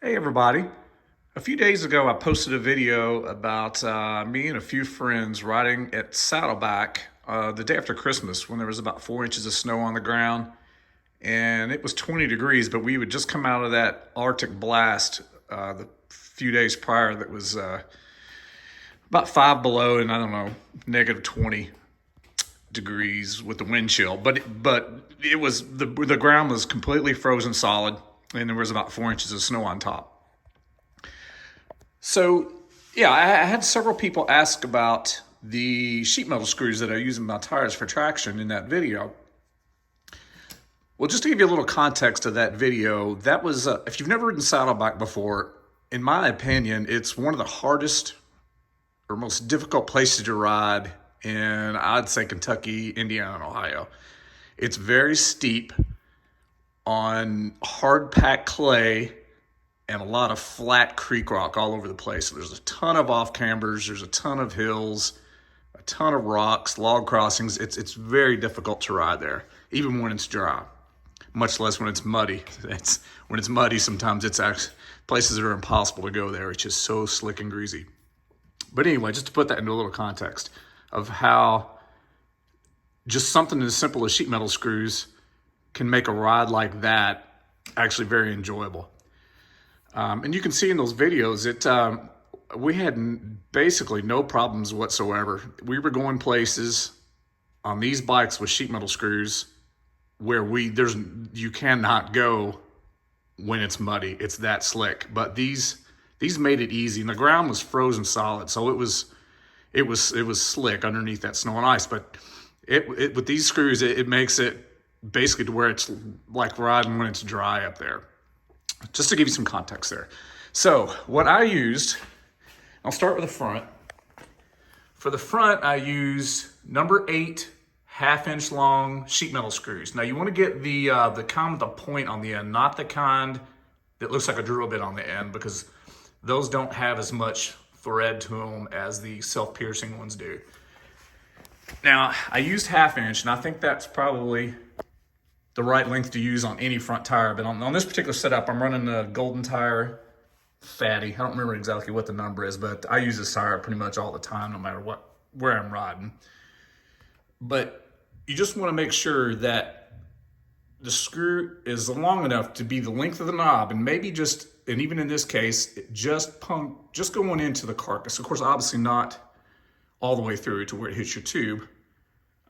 Hey everybody. A few days ago I posted a video about me and a few friends riding at Saddleback the day after Christmas when there was about 4 inches of snow on the ground and it was 20 degrees, but we would just come out of that Arctic blast the few days prior that was about 5 below and I don't know, negative 20 degrees with the wind chill. But it was the ground was completely frozen solid and there was about 4 inches of snow on top. So, yeah, I had several people ask about the sheet metal screws that I use in my tires for traction in that video. Well, just to give you a little context of that video, that was, if you've never ridden Saddleback before, in my opinion, it's one of the hardest or most difficult places to ride in, I'd say, Kentucky, Indiana, and Ohio. It's very steep on hard packed clay and a lot of flat creek rock all over the place. So there's a ton of off cambers, there's a ton of hills, a ton of rocks, log crossings. It's very difficult to ride there, even when it's dry, much less when it's muddy. When it's muddy, sometimes it's actually places that are impossible to go there. It's just so slick and greasy. But anyway, just to put that into a little context of how just something as simple as sheet metal screws can make a ride like that actually very enjoyable. And you can see in those videos, we had basically no problems whatsoever. We were going places on these bikes with sheet metal screws where you cannot go when it's muddy. It's that slick. But these made it easy, and the ground was frozen solid, so it was slick underneath that snow and ice. But with these screws, it makes it basically to where it's like riding when it's dry up there. Just to give you some context there. So what I used, I'll start with the front. For the front, I use number 8 half-inch long sheet metal screws. Now you want to get the kind with a point on the end, not the kind that looks like a drill bit on the end, because those don't have as much thread to them as the self-piercing ones do. Now I used half-inch, and I think that's probably the right length to use on any front tire. But on this particular setup, I'm running a Golden Tire Fatty. I don't remember exactly what the number is, but I use this tire pretty much all the time, no matter where I'm riding. But you just want to make sure that the screw is long enough to be the length of the knob, and maybe and even in this case, just going into the carcass. Of course, obviously not all the way through to where it hits your tube.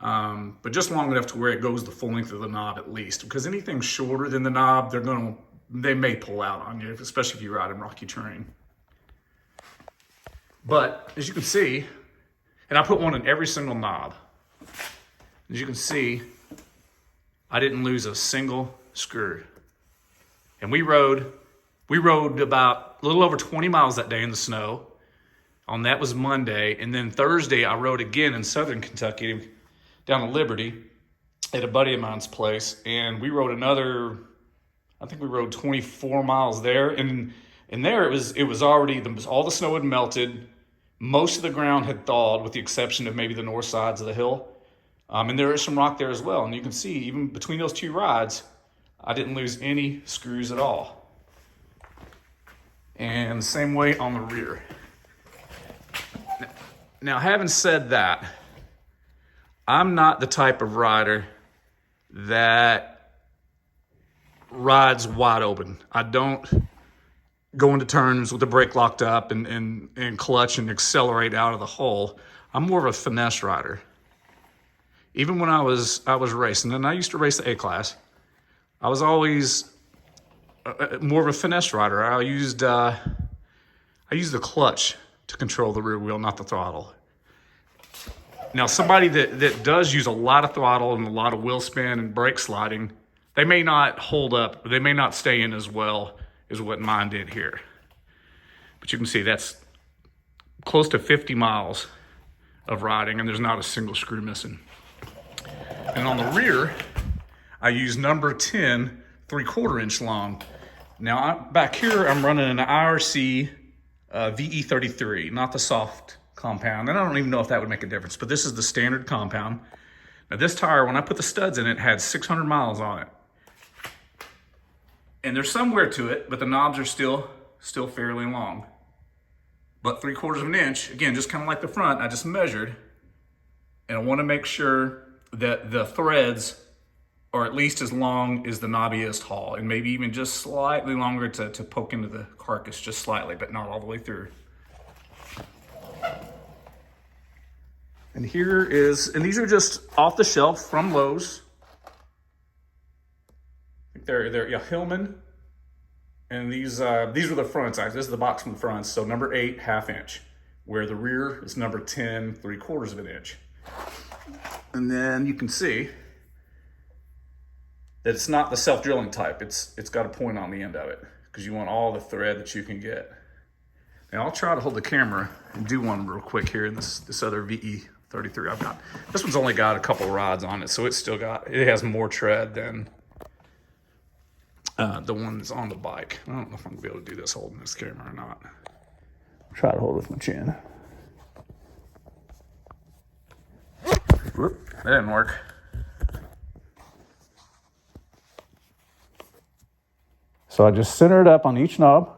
But just long enough to where it goes the full length of the knob at least, because anything shorter than the knob, they may pull out on you, especially if you ride in rocky terrain. But as you can see, and I put one in every single knob. As you can see, I didn't lose a single screw. And we rode about a little over 20 miles that day in the snow. That was Monday. And then Thursday, I rode again in southern Kentucky, down to Liberty at a buddy of mine's place, and we rode I think we rode 24 miles there, and there it was already, all the snow had melted, most of the ground had thawed with the exception of maybe the north sides of the hill, and there is some rock there as well, and you can see even between those two rides, I didn't lose any screws at all. And the same way on the rear. Now having said that, I'm not the type of rider that rides wide open. I don't go into turns with the brake locked up and clutch and accelerate out of the hole. I'm more of a finesse rider. Even when I was racing, and I used to race the A-Class, I was always more of a finesse rider. I used the clutch to control the rear wheel, not the throttle. Now, somebody that does use a lot of throttle and a lot of wheel spin and brake sliding, they may not hold up, they may not stay in as well as what mine did here. But you can see that's close to 50 miles of riding, and there's not a single screw missing. And on the rear, I use number 10 3/4 inch long. Now, back here, I'm running an IRC VE33, not the soft compound, and I don't even know if that would make a difference, but this is the standard compound. Now this tire, when I put the studs in it, had 600 miles on it. And there's somewhere to it, but the knobs are still still fairly long. But 3/4 of an inch, again, just kind of like the front, I just measured. And I want to make sure that the threads are at least as long as the knobbiest haul, and maybe even just slightly longer to poke into the carcass, just slightly, but not all the way through. And here is, and these are just off the shelf from Lowe's. I think they're Hillman. And these are the front size. This is the box from the front. So number 8, 1/2 inch, where the rear is number 10, 3/4 of an inch. And then you can see that it's not the self-drilling type. It's got a point on the end of it because you want all the thread that you can get. Now I'll try to hold the camera and do one real quick here in this other VE33 I've got. This one's only got a couple rods on it, so it has more tread than the one that's on the bike. I don't know if I'm gonna be able to do this holding this camera or not. I'll try to hold it with my chin. Whoop, that didn't work. So I just center it up on each knob.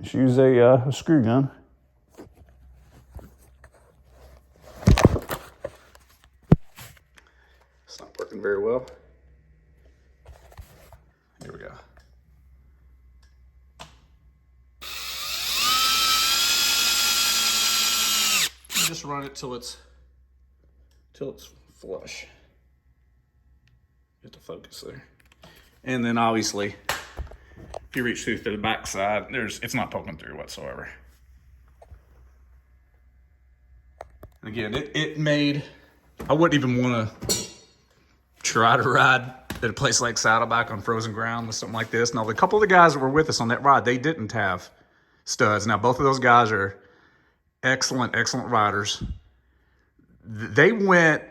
Just use a screw gun. It's not working very well. Here we go. Just run it till it's flush. Get the focus there. And then obviously, if you reach through to the back side, it's not poking through whatsoever. And again, it made, I wouldn't even want to try to ride at a place like Saddleback on frozen ground with something like this. Now, a couple of the guys that were with us on that ride, they didn't have studs. Now, both of those guys are excellent riders. They went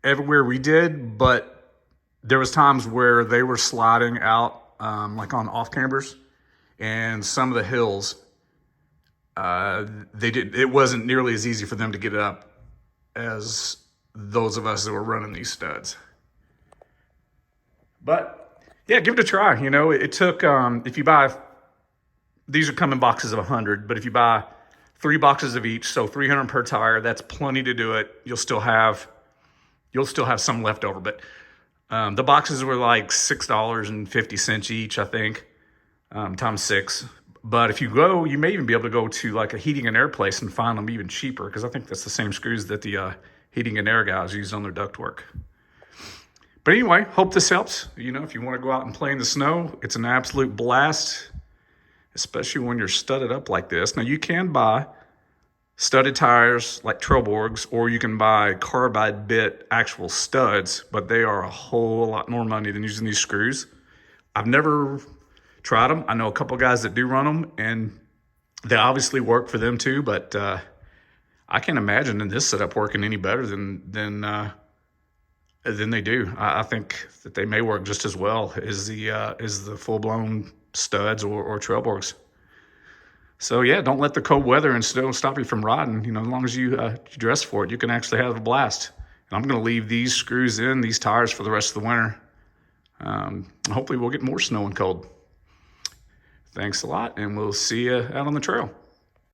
everywhere we did, but there was times where they were sliding out, like on off cambers, and some of the hills, it wasn't nearly as easy for them to get up as those of us that were running these studs. But yeah, give it a try. You know, it took, if you buy, these are come in boxes of 100, but if you buy 3 boxes of each, so 300 per tire, that's plenty to do it. You'll still have some left over, but the boxes were like $6.50 each, I think, times 6. But if you go, you may even be able to go to like a heating and air place and find them even cheaper, because I think that's the same screws that the heating and air guys use on their ductwork. But anyway, hope this helps. You know, if you want to go out and play in the snow, it's an absolute blast, especially when you're studded up like this. Now, you can buy studded tires like Trelleborgs, or you can buy carbide bit actual studs, but they are a whole lot more money than using these screws. I've never tried them. I know a couple guys that do run them, and they obviously work for them too, but I can't imagine in this setup working any better than they do. I think that they may work just as well as the full-blown studs or Trelleborgs. So yeah, don't let the cold weather and snow stop you from riding. You know, as long as you dress for it, you can actually have a blast. And I'm going to leave these screws in, these tires, for the rest of the winter. Hopefully we'll get more snow and cold. Thanks a lot, and we'll see you out on the trail.